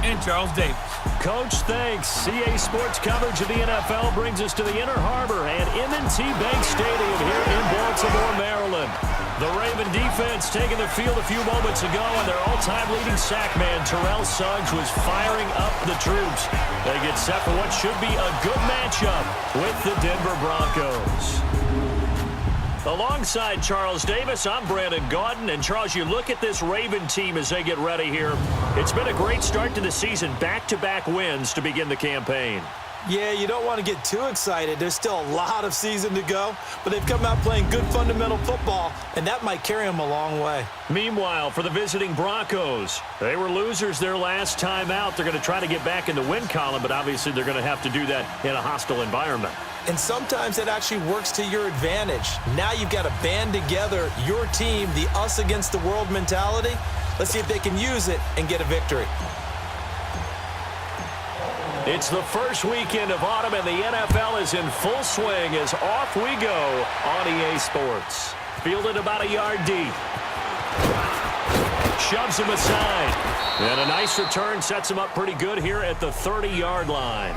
and Charles Davis. Coach, thanks. CA Sports coverage of the NFL brings us to the Inner Harbor at M&T Bank Stadium here in Baltimore, Maryland. The Raven defense taking the field a few moments ago, and their all-time leading sack man, Terrell Suggs, was firing up the troops. They get set for what should be a good matchup with the Denver Broncos. Alongside Charles Davis, I'm Brandon Gaudin. And, Charles, you look at this Raven team as they get ready here. It's been a great start to the season, back-to-back wins to begin the campaign. Yeah, you don't want to get too excited. There's still a lot of season to go, but they've come out playing good fundamental football, and that might carry them a long way. Meanwhile, for the visiting Broncos, they were losers their last time out. They're going to try to get back in the win column, but obviously they're going to have to do that in a hostile environment. And sometimes it actually works to your advantage. Now you've got to band together your team, the us against the world mentality. Let's see if they can use it and get a victory. It's the first weekend of autumn, and the NFL is in full swing as off we go on EA Sports. Fielded about a yard deep. Shoves him aside. And a nice return sets him up pretty good here at the 30-yard line.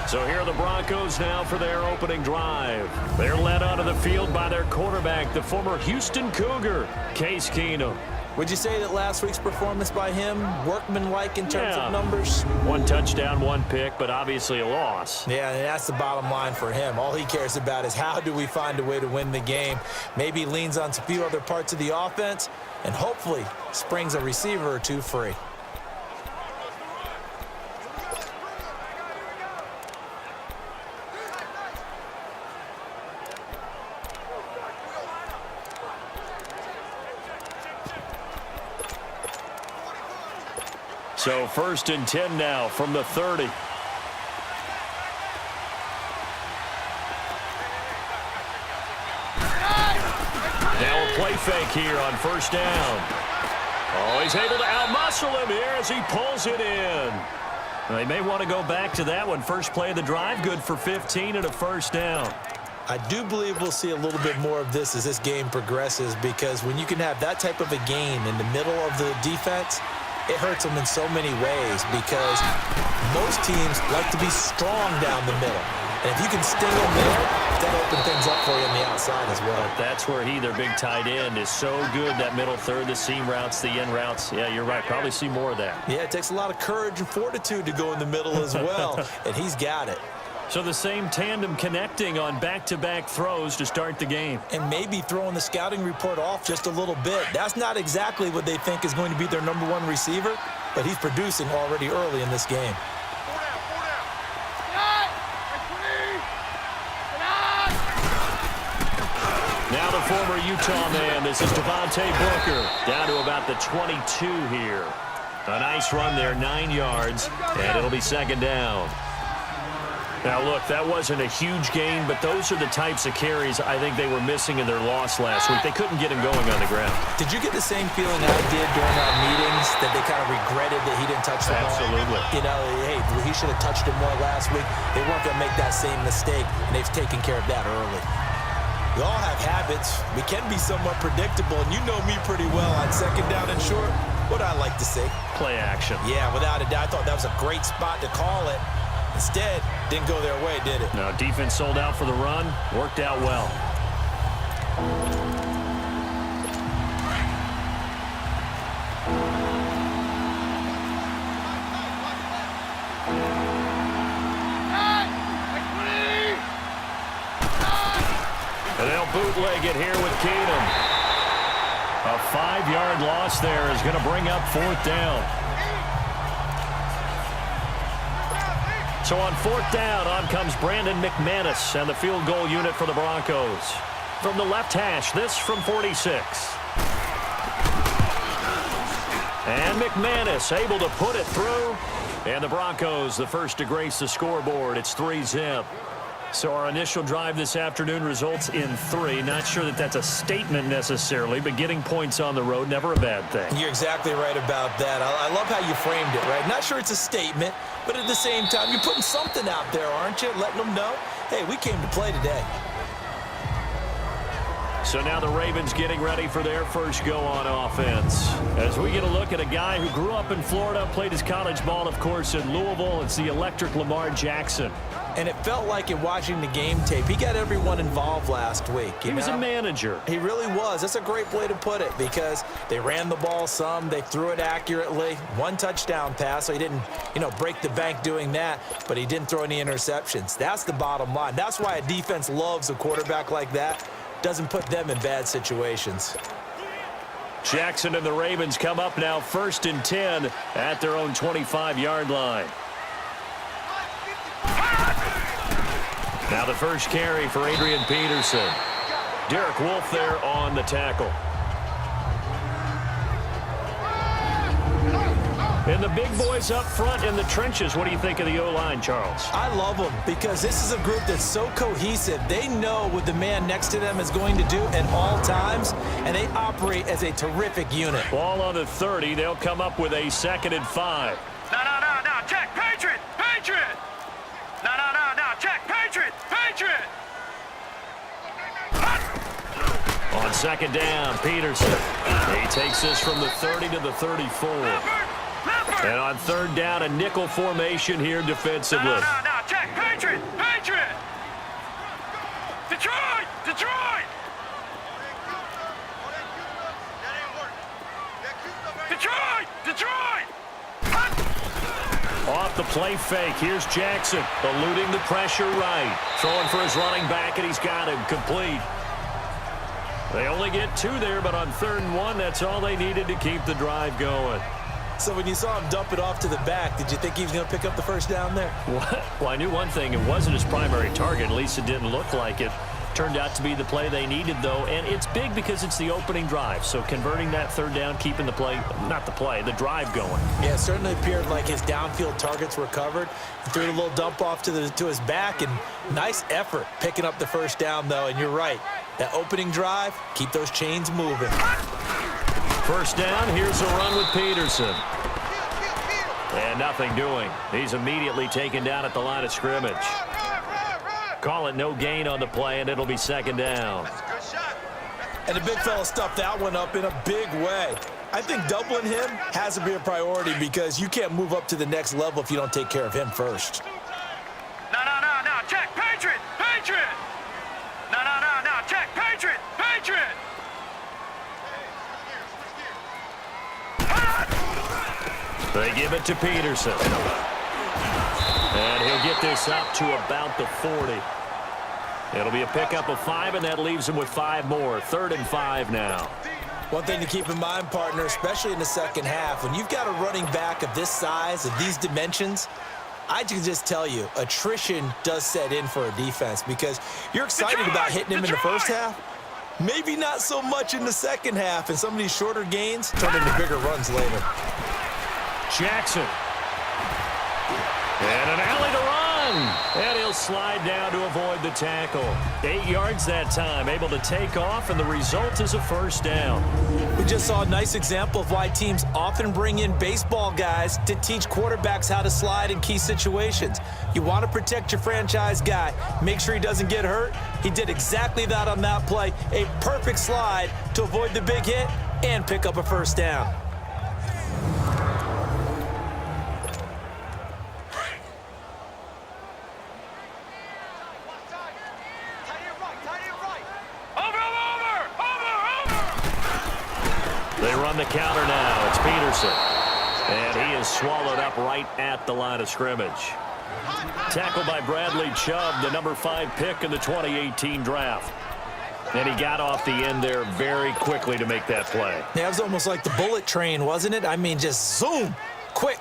So here are the Broncos now for their opening drive. They're led onto the field by their quarterback, the former Houston Cougar, Case Keenum. Would you say that last week's performance by him, workmanlike in terms of numbers? One touchdown, one pick, but obviously a loss. Yeah, and that's the bottom line for him. All he cares about is how do we find a way to win the game. Maybe he leans on a few other parts of the offense and hopefully springs a receiver or two free. So 1st and 10 now from the 30. Now a play fake here on 1st down. Oh, he's able to outmuscle him here as he pulls it in. They may want to go back to that one. First play of the drive, good for 15 and a 1st down. I do believe we'll see a little bit more of this as this game progresses, because when you can have that type of a game in the middle of the defense, it hurts them in so many ways, because most teams like to be strong down the middle. And if you can sting them there, that'll open things up for you on the outside as well. But that's where their big tight end, is so good, that middle third, the seam routes, the in routes. Yeah, you're right. Probably see more of that. Yeah, it takes a lot of courage and fortitude to go in the middle as well, and he's got it. So the same tandem connecting on back-to-back throws to start the game. And maybe throwing the scouting report off just a little bit. That's not exactly what they think is going to be their number one receiver, but he's producing already early in this game. Now the former Utah man, this is Devontae Booker, down to about the 22 here. A nice run there, 9 yards, and it'll be 2nd down. Now, look, that wasn't a huge gain, but those are the types of carries I think they were missing in their loss last week. They couldn't get him going on the ground. Did you get the same feeling I did during our meetings, that they kind of regretted that he didn't touch the ball? Absolutely. You know, hey, he should have touched him more last week. They weren't going to make that same mistake, and they've taken care of that early. We all have habits. We can be somewhat predictable, and you know me pretty well on 2nd down and short. What I like to see. Play action. Yeah, without a doubt. I thought that was a great spot to call it. Instead, didn't go their way, did it? No, defense sold out for the run. Worked out well. And they'll bootleg it here with Keenum. A 5-yard loss there is going to bring up 4th down. So on 4th down, on comes Brandon McManus and the field goal unit for the Broncos. From the left hash, this from 46. And McManus able to put it through. And the Broncos, the first to grace the scoreboard. It's 3-zip. So our initial drive this afternoon results in 3. Not sure that that's a statement necessarily, but getting points on the road, never a bad thing. You're exactly right about that. I love how you framed it, right? Not sure it's a statement, but at the same time, you're putting something out there, aren't you? Letting them know, hey, we came to play today. So now the Ravens getting ready for their first go on offense. As we get a look at a guy who grew up in Florida, played his college ball, of course, in Louisville. It's the electric Lamar Jackson. And it felt like in watching the game tape, he got everyone involved last week. He was a manager. He really was. That's a great way to put it because they ran the ball some. They threw it accurately. One touchdown pass, so he didn't, break the bank doing that, but he didn't throw any interceptions. That's the bottom line. That's why a defense loves a quarterback like that. Doesn't put them in bad situations. Jackson and the Ravens come up now 1st and 10 at their own 25-yard line. Now the first carry for Adrian Peterson. Derek Wolfe there on the tackle. And the big boys up front in the trenches. What do you think of the O-line, Charles? I love them because this is a group that's so cohesive. They know what the man next to them is going to do at all times, and they operate as a terrific unit. Ball on the 30. They'll come up with a 2nd and 5. No. Check. Patriot. No. Check. Patriot. On 2nd down, Peterson. He takes this from the 30 to the 34. And on 3rd down, a nickel formation here defensively. No. Check. Patriot. Detroit. Off the play fake. Here's Jackson, eluding the pressure right. Throwing for his running back, and he's got him complete. They only get 2 there, but on 3rd and 1, that's all they needed to keep the drive going. So when you saw him dump it off to the back, did you think he was going to pick up the first down there? Well, I knew one thing. It wasn't his primary target. At least it didn't look like it. Turned out to be the play they needed, though, and it's big because it's the opening drive. So converting that 3rd down, keeping the drive going. Yeah, it certainly appeared like his downfield targets were covered. He threw a little dump off to his back, and nice effort picking up the first down, though. And you're right, that opening drive, keep those chains moving. 1st down, here's a run with Peterson. And nothing doing. He's immediately taken down at the line of scrimmage. Call it no gain on the play, and it'll be 2nd down. And the big fella stuffed that one up in a big way. I think doubling him has to be a priority because you can't move up to the next level if you don't take care of him first. No. Check. Patriot. No. Check. Patriot. They give it to Peterson. And he'll get this up to about the 40. It'll be a pickup of 5, and that leaves him with 5 more. 3rd and 5 now. One thing to keep in mind, partner, especially in the second half, when you've got a running back of this size, of these dimensions, I can just tell you, attrition does set in for a defense because you're excited about hitting him in the first half. Maybe not so much in the second half, and some of these shorter gains turn into bigger runs later. Jackson. And an alley to run. And he'll slide down to avoid the tackle. 8 yards that time, able to take off, and the result is a 1st down. We just saw a nice example of why teams often bring in baseball guys to teach quarterbacks how to slide in key situations. You want to protect your franchise guy. Make sure he doesn't get hurt. He did exactly that on that play. A perfect slide to avoid the big hit and pick up a 1st down. They run the counter now. It's Peterson. And he is swallowed up right at the line of scrimmage. Tackled by Bradley Chubb, the number 5 pick in the 2018 draft. And he got off the end there very quickly to make that play. Yeah, it was almost like the bullet train, wasn't it? I mean, just zoom. Quick.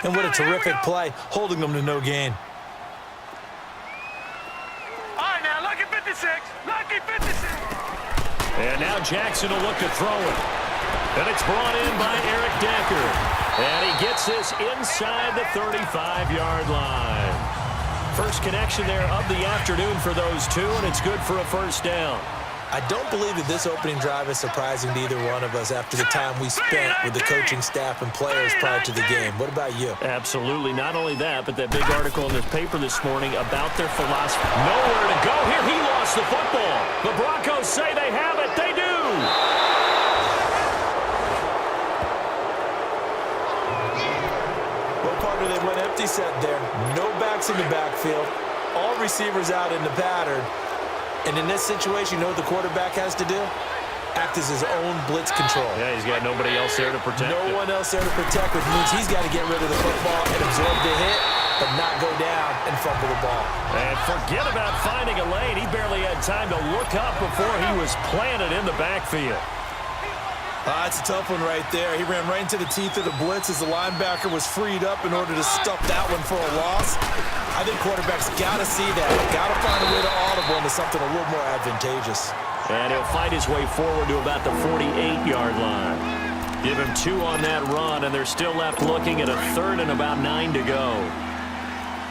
And what a terrific play, holding them to no gain. All right, now, lucky 56. And now Jackson will look to throw it. And it's brought in by Eric Decker. And he gets this inside the 35-yard line. First connection there of the afternoon for those two, and it's good for a 1st down. I don't believe that this opening drive is surprising to either one of us after the time we spent with the coaching staff and players prior to the game. What about you? Absolutely. Not only that, but that big article in this paper this morning about their philosophy. Nowhere to go here. He lost the football. The Broncos officials say they have it. They do. Well, partner, they went empty set there. No backs in the backfield. All receivers out in the pattern. And in this situation, you know what the quarterback has to do? Act as his own blitz control. Yeah, he's got nobody else there to protect No one else there to protect, which means he's got to get rid of the football and absorb the hit, but not go down and fumble the ball. And forget about finding a lane. He barely had time to look up before he was planted in the backfield. That's a tough one right there. He ran right into the teeth of the blitz as the linebacker was freed up in order to stuff that one for a loss. I think quarterbacks got to see that. Got to find a way to audible into something a little more advantageous. And he'll fight his way forward to about the 48-yard line. Give him 2 on that run, and they're still left looking at a 3rd and about 9 to go.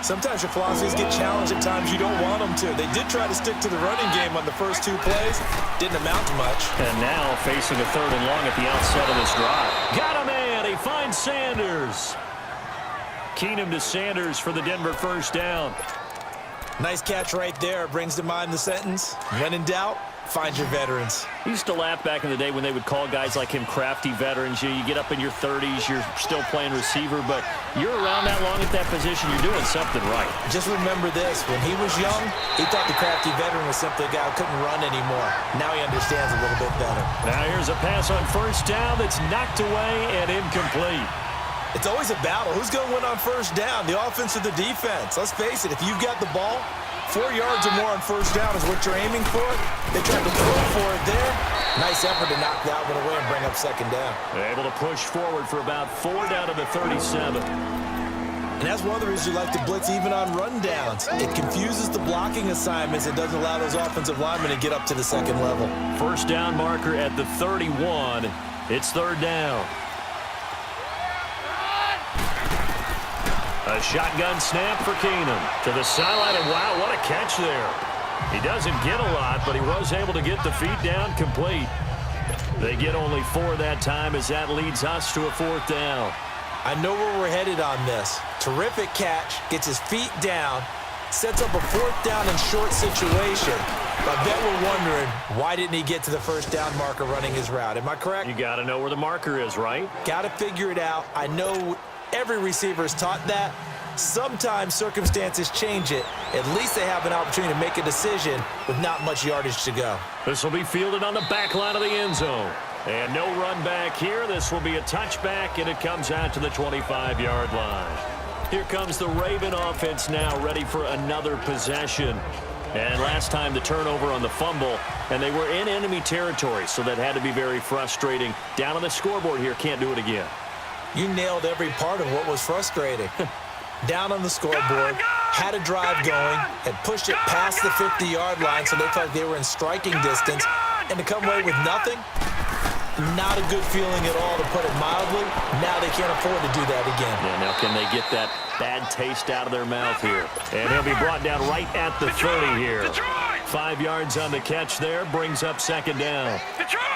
Sometimes your philosophies get challenged at times you don't want them to. They did try to stick to the running game on the first 2 plays. Didn't amount to much. And now facing a 3rd and long at the outset of this drive. Got a man. He finds Sanders. Keenum to Sanders for the Denver first down. Nice catch right there. Brings to mind the sentence, when in doubt, find your veterans. He used to laugh back in the day when they would call guys like him crafty veterans. You get up in your 30s, you're still playing receiver, but you're around that long at that position, you're doing something right. Just remember this. When he was young, he thought the crafty veteran was simply a guy who couldn't run anymore. Now he understands a little bit better. Now here's a pass on first down that's knocked away and incomplete. It's always a battle. Who's going to win on first down, the offense or the defense? Let's face it, if you've got the ball, 4 yards or more on first down is what you're aiming for. They tried to throw for it there. Nice effort to knock that one away and bring up second down. They're able to push forward for about 4 down to the 37. And that's one of the reasons you like to blitz even on rundowns. It confuses the blocking assignments. It doesn't allow those offensive linemen to get up to the second level. First down marker at the 31. It's 3rd down. A shotgun snap for Keenum to the sideline, and wow, what a catch there. He doesn't get a lot, but he was able to get the feet down complete. They get only 4 that time as that leads us to a 4th down. I know where we're headed on this. Terrific catch, gets his feet down, sets up a 4th down and short situation. But I bet we're wondering, why didn't he get to the first down marker running his route? Am I correct? You got to know where the marker is, right? Got to figure it out. I know every receiver is taught that. Sometimes circumstances change it. At least they have an opportunity to make a decision with not much yardage to go. This will be fielded on the back line of the end zone. And no run back here. This will be a touchback, and it comes out to the 25-yard line. Here comes the Raven offense now, ready for another possession. And last time the turnover on the fumble, and they were in enemy territory, so that had to be very frustrating. Down on the scoreboard here, can't do it again. You nailed every part of what was frustrating. Down on the scoreboard, had a drive going, had pushed it past the 50-yard line, so they felt like they were in striking distance, and to come away with nothing, not a good feeling at all, to put it mildly. Now they can't afford to do that again. Yeah, now can they get that bad taste out of their mouth here? And he'll be brought down right at the 30 here. 5 yards on the catch there, brings up second down. Detroit!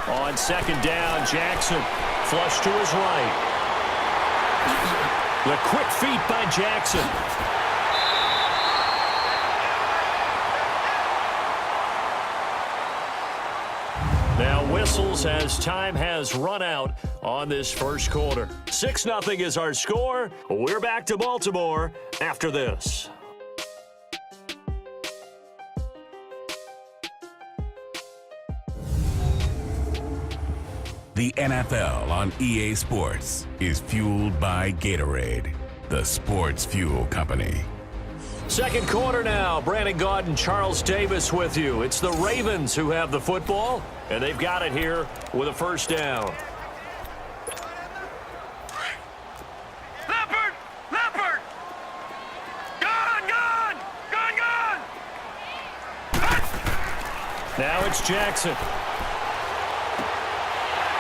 On second down, Jackson flush to his right. The quick feet by Jackson. Now whistles as time has run out on this first quarter. 6-0 is our score. We're back to Baltimore after this. The NFL on EA Sports is fueled by Gatorade, the sports fuel company. Second quarter now. Brandon Gaud and Charles Davis with you. It's the Ravens who have the football, and they've got it here with a first down. Leopard! Gone! Now it's Jackson.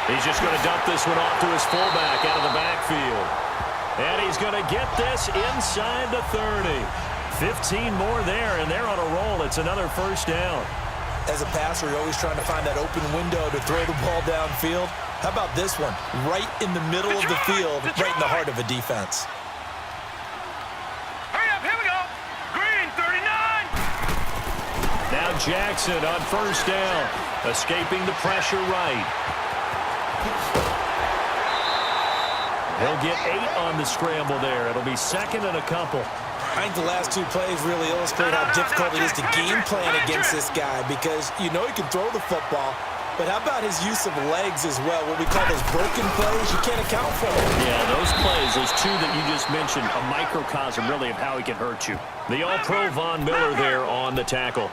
He's just going to dump this one off to his fullback out of the backfield. And he's going to get this inside the 30. 15 more there, and they're on a roll. It's another first down. As a passer, you're always trying to find that open window to throw the ball downfield. How about this one? Right in the middle of the field, right in the heart of a defense. Hurry up, here we go. Green, 39. Jackson on first down. Escaping the pressure right. He'll get 8 on the scramble there. It'll be second and a couple. I think the last 2 plays really illustrate how difficult it is to game plan against this guy because you know he can throw the football, but how about his use of legs as well? What we call those broken plays, you can't account for them. Yeah, those plays, those 2 that you just mentioned, a microcosm really of how he can hurt you. The All-Pro Von Miller there on the tackle.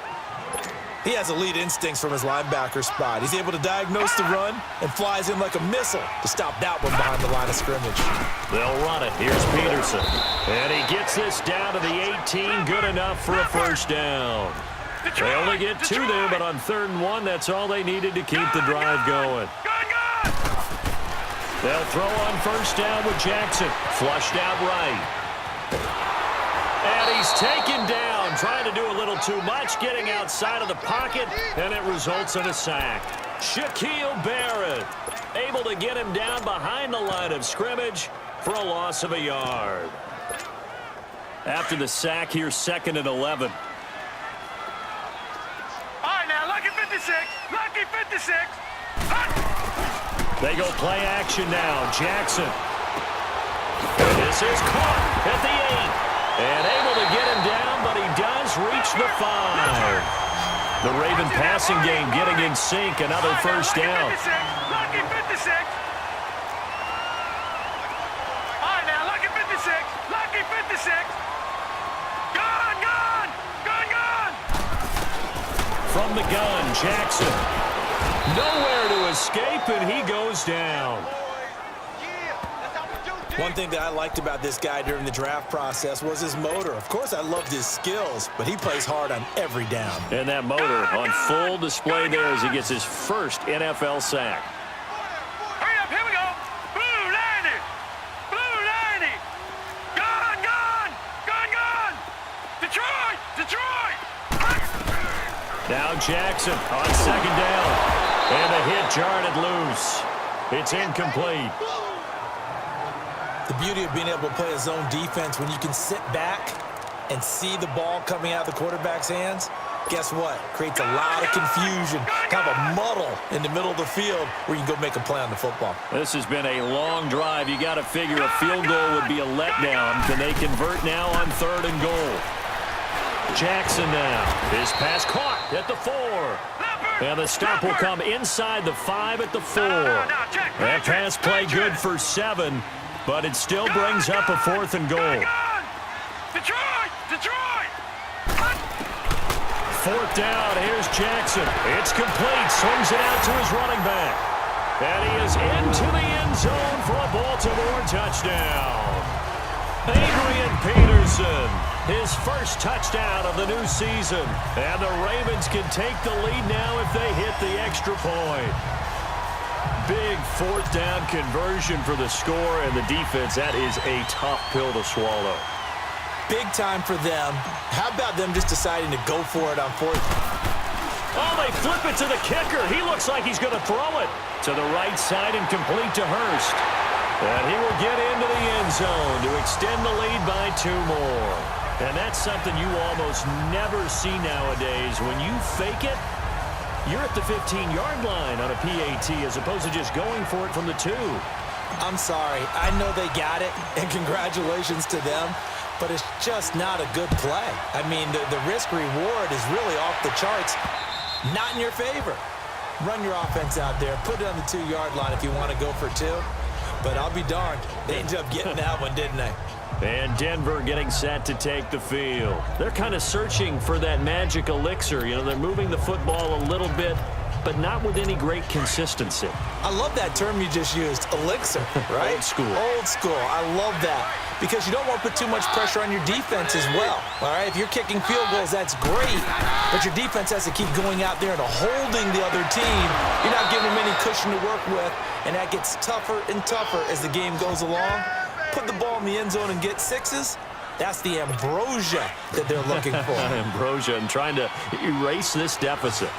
He has elite instincts from his linebacker spot. He's able to diagnose the run and flies in like a missile to stop that one behind the line of scrimmage. They'll run it. Here's Peterson. And he gets this down to the 18. Good enough for a first down. They only get 2 there, but on 3rd and 1, that's all they needed to keep the drive going. They'll throw on first down with Jackson. Flushed out right. And he's taken down, trying to do a little too much, getting outside of the pocket, and it results in a sack. Shaquille Barrett able to get him down behind the line of scrimmage for a loss of a yard. After the sack, here's 2nd and 11. All right, now, lucky 56. Lucky 56. They go play action now. Jackson. This is caught at the 8. And able to get him down, but he does reach the 5. The Raven passing game getting in sync. Another first down. Lucky 56. All right, now, lucky 56. Lucky 56. Gone, gone. Gone, gone. From the gun, Jackson. Nowhere to escape, and he goes down. One thing that I liked about this guy during the draft process was his motor. Of course, I loved his skills, but he plays hard on every down. And that motor on full display there as he gets his first NFL sack. Hurry up, here we go. Blue 90. Blue 90. Gone, gone. Gone, gone. Detroit. Detroit. Now Jackson on 2nd down. And the hit jarred it loose. It's incomplete. The beauty of being able to play a zone defense when you can sit back and see the ball coming out of the quarterback's hands, guess what? Creates a lot of confusion, kind of a muddle in the middle of the field where you can go make a play on the football. This has been a long drive. You got to figure a field goal would be a letdown. Can they convert now on 3rd and goal? Jackson now. His pass caught at the 4. And the stop will come inside the 5 at the 4. That pass play good for 7. But it still brings up a 4th and goal. Detroit! Detroit! 4th down, here's Jackson. It's complete, swings it out to his running back. And he is into the end zone for a Baltimore touchdown. Adrian Peterson, his first touchdown of the new season. And the Ravens can take the lead now if they hit the extra point. Big 4th down conversion for the score, and the defense, that is a tough pill to swallow. Big time for them. How about them just deciding to go for it on 4th? Oh, they flip it to the kicker. He looks like he's going to throw it to the right side and complete to Hurst. And he will get into the end zone to extend the lead by 2 more. And that's something you almost never see nowadays. When you fake it, you're at the 15-yard line on a PAT as opposed to just going for it from the 2. I'm sorry. I know they got it, and congratulations to them, but it's just not a good play. I mean, the risk-reward is really off the charts, not in your favor. Run your offense out there. Put it on the 2-yard line if you want to go for 2. But I'll be darned. They ended up getting that one, didn't they? And Denver getting set to take the field. They're kind of searching for that magic elixir. You know, they're moving the football a little bit, but not with any great consistency. I love that term you just used, elixir, right? Old school. Old school. I love that because you don't want to put too much pressure on your defense as well, all right? If you're kicking field goals, that's great, but your defense has to keep going out there and holding the other team. You're not giving them any cushion to work with, and that gets tougher and tougher as the game goes along. Put the ball in the end zone and get 6s. That's the ambrosia that they're looking for. Ambrosia and trying to erase this deficit.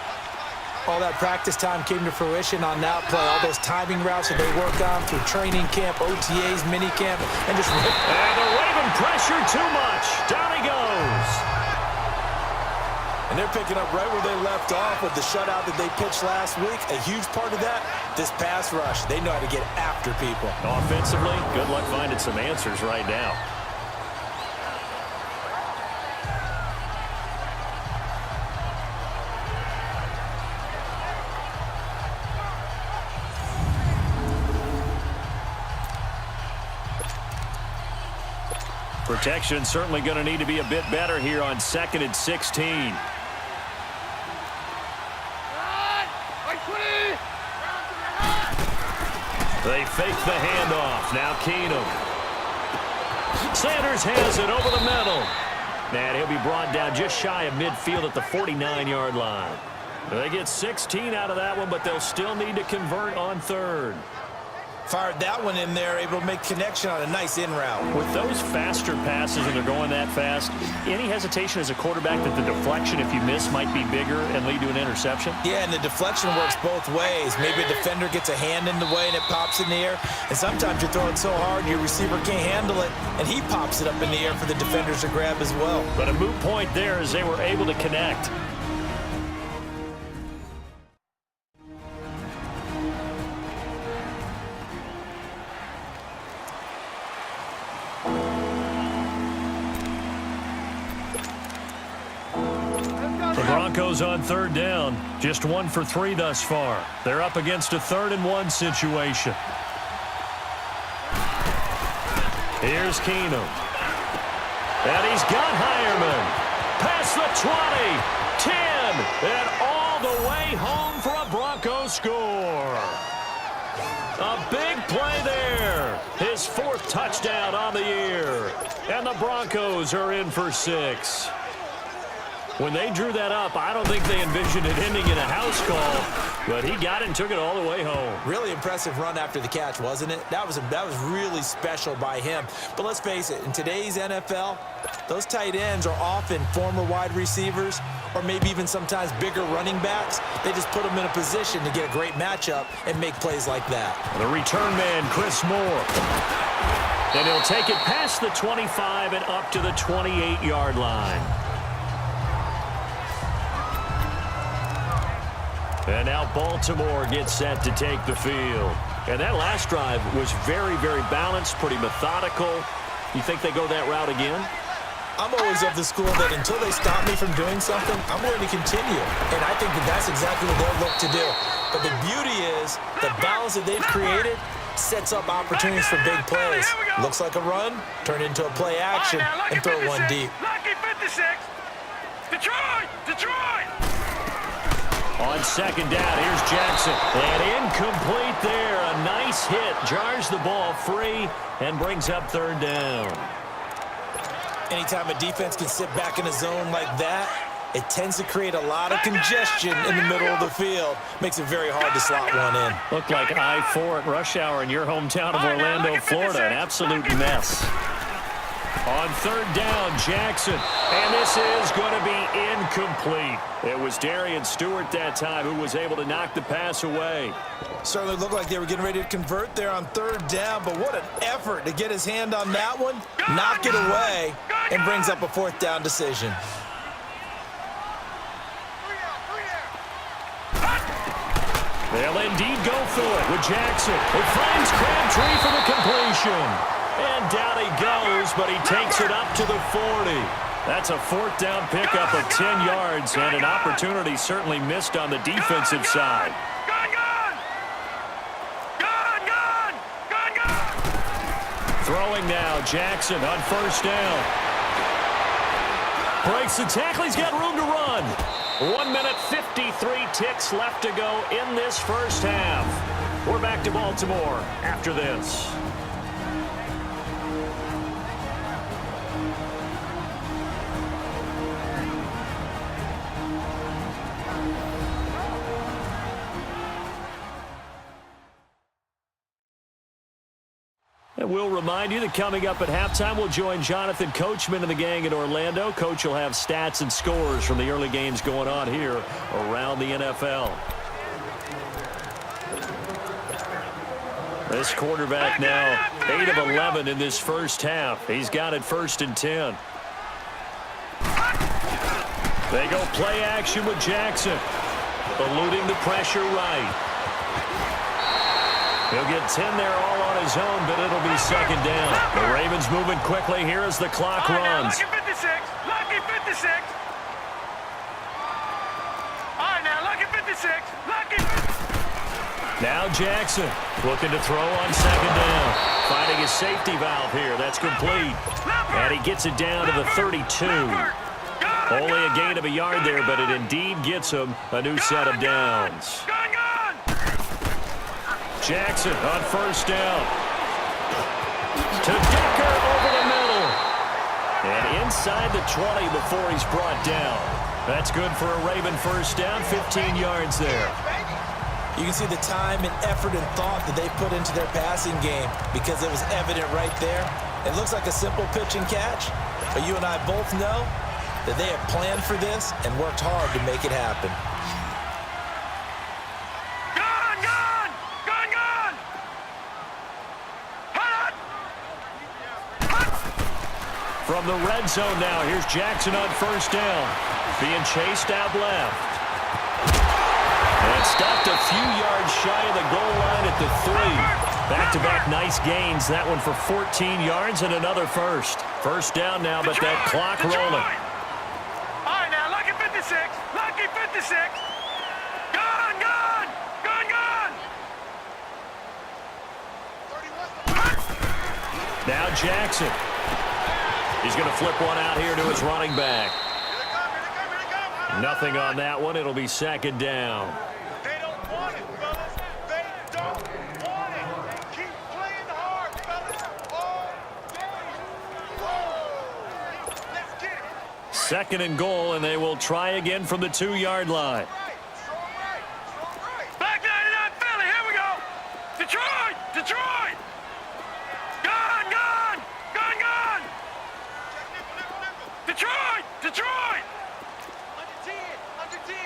All that practice time came to fruition on that play. All those timing routes that they work on through training camp, OTAs, mini camp, and just... And the Raven pressure too much. Down he goes. And And they're picking up right where they left off with the shutout that they pitched last week. A huge part of that, this pass rush. They know how to get after people. Offensively, good luck finding some answers right now. Protection certainly going to need to be a bit better here on 2nd and 16. They fake the handoff. Now Keenum. Sanders has it over the middle. And he'll be brought down just shy of midfield at the 49-yard line. They get 16 out of that one, but they'll still need to convert on 3rd. Fired that one in there, able to make connection on a nice in route. With those faster passes and they're going that fast, any hesitation as a quarterback that the deflection, if you miss, might be bigger and lead to an interception? Yeah, and the deflection works both ways. Maybe a defender gets a hand in the way and it pops in the air. And sometimes you throw it so hard your receiver can't handle it, and he pops it up in the air for the defenders to grab as well. But a moot point there as they were able to connect. Broncos on 3rd down. Just 1 for 3 thus far. They're up against a 3rd and 1 situation. Here's Keenum. And he's got Hireman. Past the 20, 10, and all the way home for a Broncos score. A big play there. His 4th touchdown on the year. And the Broncos are in for 6. When they drew that up, I don't think they envisioned it ending in a house call, but he got it and took it all the way home. Really impressive run after the catch, wasn't it? That was really special by him. But let's face it, in today's NFL, those tight ends are often former wide receivers or maybe even sometimes bigger running backs. They just put them in a position to get a great matchup and make plays like that. The return man, Chris Moore. And he'll take it past the 25 and up to the 28-yard line. And now Baltimore gets set to take the field. And that last drive was very, very balanced, pretty methodical. You think they go that route again? I'm always of the school that until they stop me from doing something, I'm going to continue. And I think that that's exactly what they'll look to do. But the beauty is the balance that they've created sets up opportunities for big plays. Looks like a run, turn into a play action, and throw one deep. Lucky 56. Detroit! Detroit! On 2nd down, here's Jackson. And incomplete there. A nice hit. Jars the ball free and brings up 3rd down. Anytime a defense can sit back in a zone like that, it tends to create a lot of congestion in the middle of the field. Makes it very hard to slot one in. Looked like I-4 at rush hour in your hometown of Orlando, Florida. An absolute mess. On 3rd down, Jackson. And this is going to be incomplete. It was Darian Stewart that time who was able to knock the pass away. Certainly looked like they were getting ready to convert there on 3rd down, but what an effort to get his hand on that one, knock it away, and brings up a 4th down decision. They'll indeed go for it with Jackson. He finds Crabtree for the completion. And down he goes, but he takes it up to the 40. That's a 4th down pickup of 10 yards, and an opportunity certainly missed on the defensive side. Throwing now, Jackson on 1st down. Breaks the tackle, he's got room to run. 1 minute 53 ticks left to go in this first half. We're back to Baltimore after this. And we'll remind you that coming up at halftime, we'll join Jonathan Coachman and the gang in Orlando. Coach will have stats and scores from the early games going on here around the NFL. This quarterback now 8 of 11 in this first half. He's got it 1st and 10. They go play action with Jackson. Eluding the pressure right. He'll get 10 there all on his own, but it'll be second down. The Ravens moving quickly here as the clock runs. Lucky 56. Lucky 56. All right, now, lucky 56. Lucky 56. Now Jackson looking to throw on second down. Finding his safety valve here. That's complete. And he gets it down to the 32. Only a gain of a yard there, but it indeed gets him a new set of downs. Jackson on first down. To Decker over the middle. And inside the 20 before he's brought down. That's good for a Raven first down, 15 yards there. You can see the time and effort and thought that they put into their passing game because it was evident right there. It looks like a simple pitch and catch, but you and I both know that they have planned for this and worked hard to make it happen. From the red zone now, here's Jackson on first down. Being chased out left. And stopped a few yards shy of the goal line at the 3. Back-to-back nice gains. That one for 14 yards and another first. First down now, but that clock rolling. All right, now, lucky 56. Lucky 56. Gone, gone. Gone, gone. Now Jackson. He's going to flip one out here to his running back. Nothing on that one. It'll be second down. They don't want it, fellas. They don't want it. Keep playing hard, fellas. All day. Let's get it. Second and goal, and they will try again from the 2-yard line. Back 99 Philly. Here we go. Detroit. Detroit. Gone, gone. Gone, gone. Detroit. Detroit. Under 10.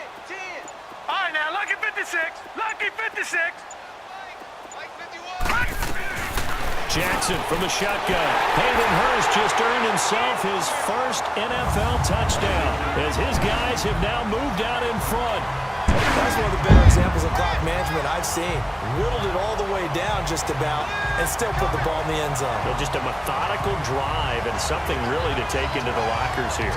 All right, now, lucky 56. Lucky 56. Jackson from the shotgun. Hayden Hurst just earned himself his first NFL touchdown as his guys have now moved out in front. That's one of the better examples of clock management I've seen. Whittled it all the way down just about and still put the ball in the end zone. Well, just a methodical drive and something really to take into the lockers here.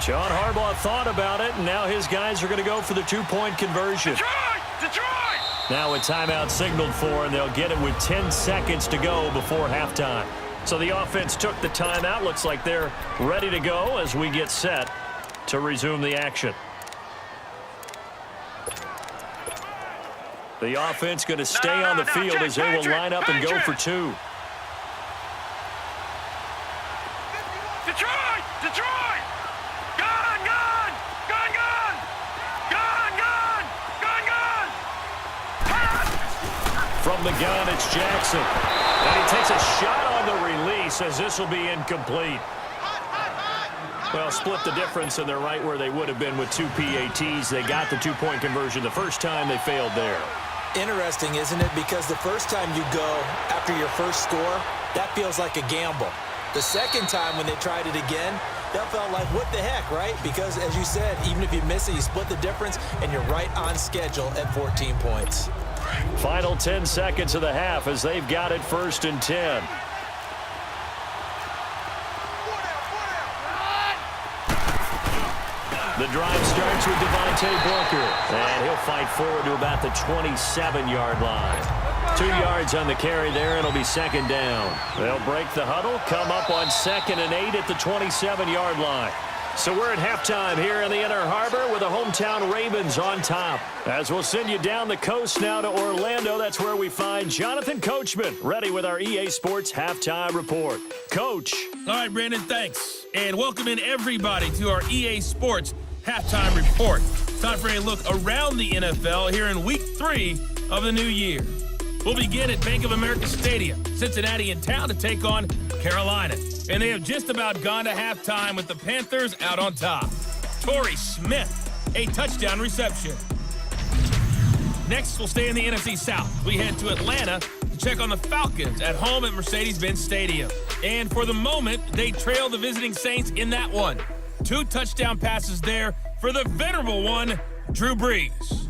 John Harbaugh thought about it, and now his guys are going to go for the 2-point conversion. Detroit! Now a timeout signaled for, and they'll get it with 10 seconds to go before halftime. So the offense took the timeout. Looks like they're ready to go as we get set to resume the action. The offense going to stay on the field as they will line up and go for 2. Detroit! Gone, gone! Gone, gone! Gone, gone! Gone, gone! From the gun, it's Jackson. And he takes a shot on the release as this will be incomplete. Well, split the difference, and they're right where they would have been with 2 PATs. They got the 2-point conversion the first time. They failed there. Interesting, isn't it? Because the first time you go after your first score, that feels like a gamble. The second time when they tried it again, that felt like, what the heck, right? Because, as you said, even if you miss it, you split the difference, and you're right on schedule at 14 points. Final 10 seconds of the half as they've got it 1st and 10. The drive starts with Devontae Booker, and he'll fight forward to about the 27-yard line. 2 yards on the carry there, and it'll be second down. They'll break the huddle, come up on 2nd and 8 at the 27-yard line. So we're at halftime here in the Inner Harbor with the hometown Ravens on top. As we'll send you down the coast now to Orlando, that's where we find Jonathan Coachman, ready with our EA Sports Halftime Report. Coach. All right, Brandon, thanks. And welcome in everybody to our EA Sports Halftime Report. Time for a look around the NFL here in Week 3 of the new year. We'll begin at Bank of America Stadium, Cincinnati in town to take on Carolina. And they have just about gone to halftime with the Panthers out on top. Torrey Smith, a touchdown reception. Next, we'll stay in the NFC South. We head to Atlanta to check on the Falcons at home at Mercedes-Benz Stadium. And for the moment, they trail the visiting Saints in that one. 2 touchdown passes there for the venerable one, Drew Brees.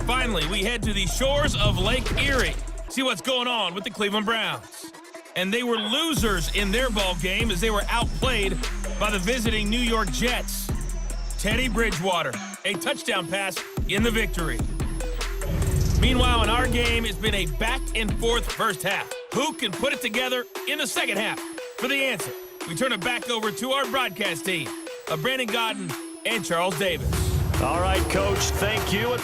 Finally, we head to the shores of Lake Erie. See what's going on with the Cleveland Browns. And they were losers in their ball game as they were outplayed by the visiting New York Jets. Teddy Bridgewater, a touchdown pass in the victory. Meanwhile, in our game, it's been a back-and-forth first half. Who can put it together in the second half? For the answer, we turn it back over to our broadcast team of Brandon Godden and Charles Davis. All right, Coach, thank you.